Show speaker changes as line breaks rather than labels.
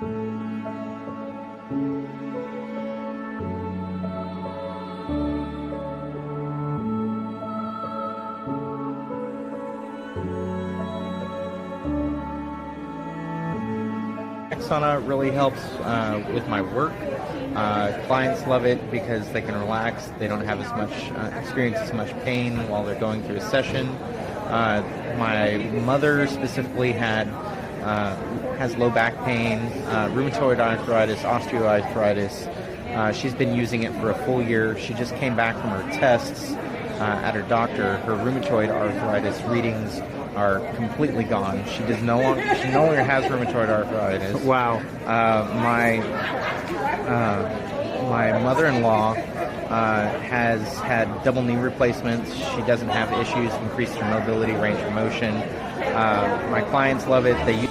Relax Sauna really helps with my work. Clients love it because they can relax. They don't have as much experience as much pain while they're going through a session. My mother specifically has low back pain, rheumatoid arthritis, osteoarthritis. She's been using it for a full year. She just came back from her tests at her doctor. Her rheumatoid arthritis readings are completely gone. She no longer has rheumatoid arthritis.
Wow.
My mother-in-law has had double knee replacements. She doesn't have issues, increased her mobility, range of motion. My clients love it. They use